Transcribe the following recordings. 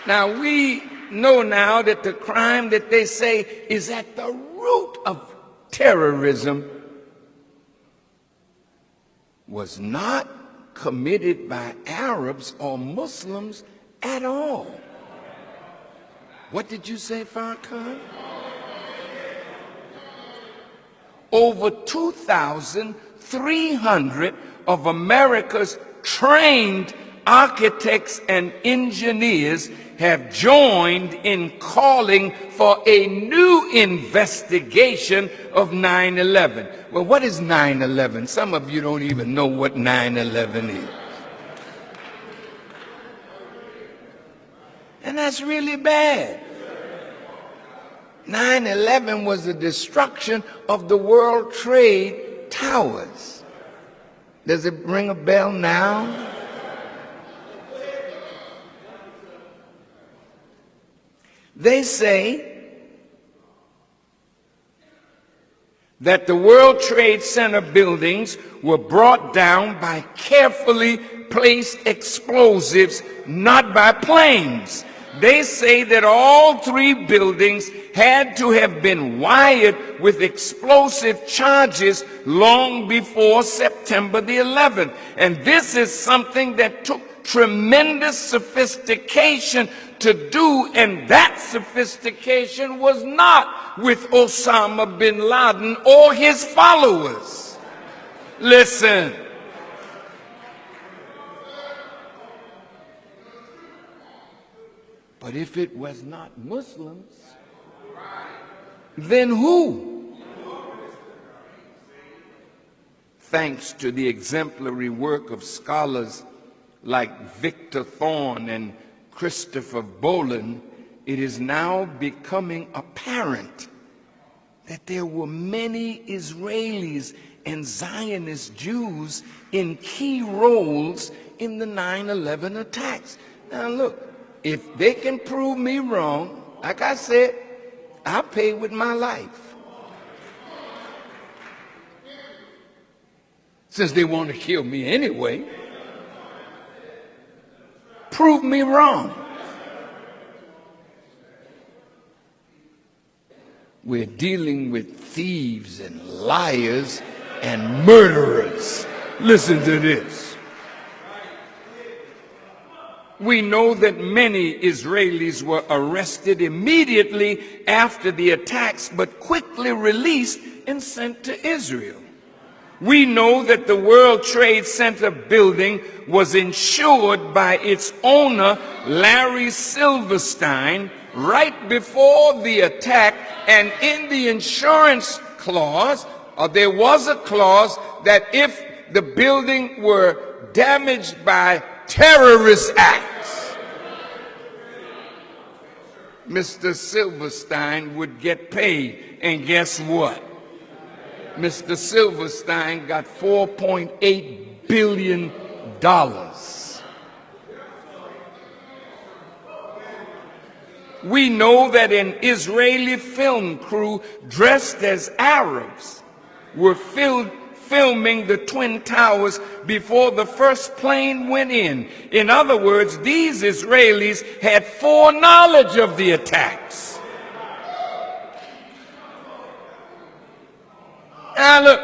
Now, we know now that the crime that they say is at the root of terrorism was not committed by Arabs or Muslims at all. What did you say, Farrakhan? Over 2,300 of America's trained architects and engineers have joined in calling for a new investigation of 9/11. Well, what is 9/11? Some of you don't even know what 9/11 is. And that's really bad. 9/11 was the destruction of the World Trade Towers. Does it ring a bell now? They say that the World Trade Center buildings were brought down by carefully placed explosives, not by planes. They say that all three buildings had to have been wired with explosive charges long before September the 11th. And this is something that took tremendous sophistication to do, and that sophistication was not with Osama bin Laden or his followers. Listen. But if it was not Muslims, then who? Thanks to the exemplary work of scholars like Victor Thorne and Christopher Boland, it is now becoming apparent that there were many Israelis and Zionist Jews in key roles in the 9/11 attacks. Now look, if they can prove me wrong, like I said, I'll pay with my life. Since they want to kill me anyway, prove me wrong. We're dealing with thieves and liars and murderers. Listen to this. We know that many Israelis were arrested immediately after the attacks, but quickly released and sent to Israel. We know that the World Trade Center building was insured by its owner, Larry Silverstein, right before the attack, and in the insurance clause, there was a clause that if the building were damaged by terrorist acts, Mr. Silverstein would get paid. And guess what? Mr. Silverstein got $4.8 billion. We know that an Israeli film crew dressed as Arabs were filming the Twin Towers before the first plane went in. In other words, these Israelis had foreknowledge of the attacks. Now look,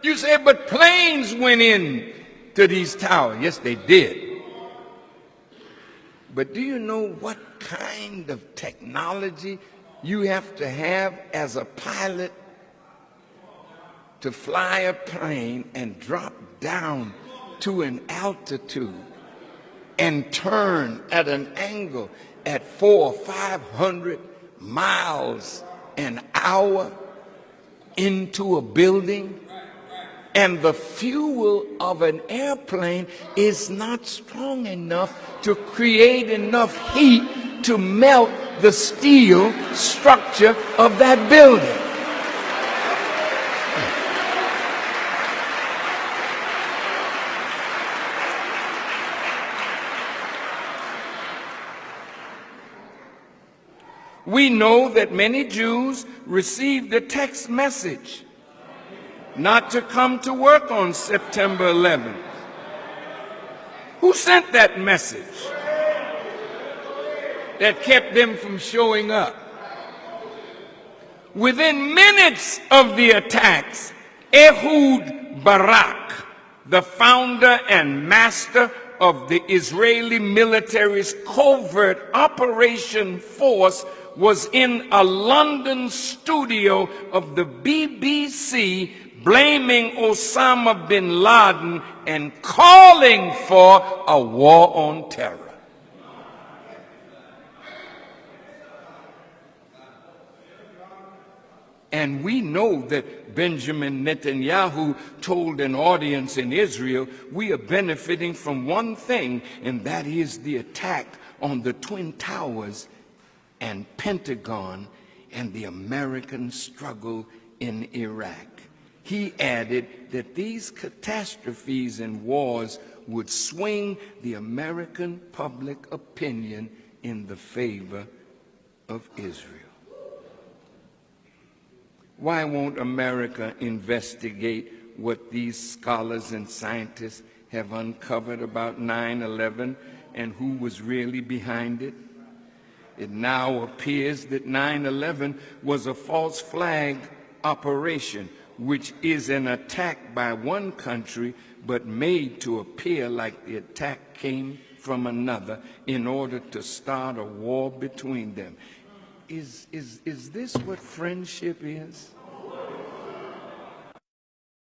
you say, but planes went in to these towers. Yes, they did. But do you know what kind of technology you have to have as a pilot to fly a plane and drop down to an altitude and turn at an angle at 400 or 500 miles an hour into a building? And the fuel of an airplane is not strong enough to create enough heat to melt the steel structure of that building. We know that many Jews received a text message not to come to work on September 11th. Who sent that message? that kept them from showing up. Within minutes of the attacks, Ehud Barak, the founder and master of the Israeli military's covert operation force, was in a London studio of the BBC blaming Osama bin Laden and calling for a war on terror. And we know that Benjamin Netanyahu told an audience in Israel, we are benefiting from one thing, and that is the attack on the Twin Towers and Pentagon and the American struggle in Iraq. He added that these catastrophes and wars would swing the American public opinion in the favor of Israel. Why won't America investigate what these scholars and scientists have uncovered about 9/11 and who was really behind it? It now appears that 9/11 was a false flag operation, which is an attack by one country but made to appear like the attack came from another in order to start a war between them. Is this what friendship is?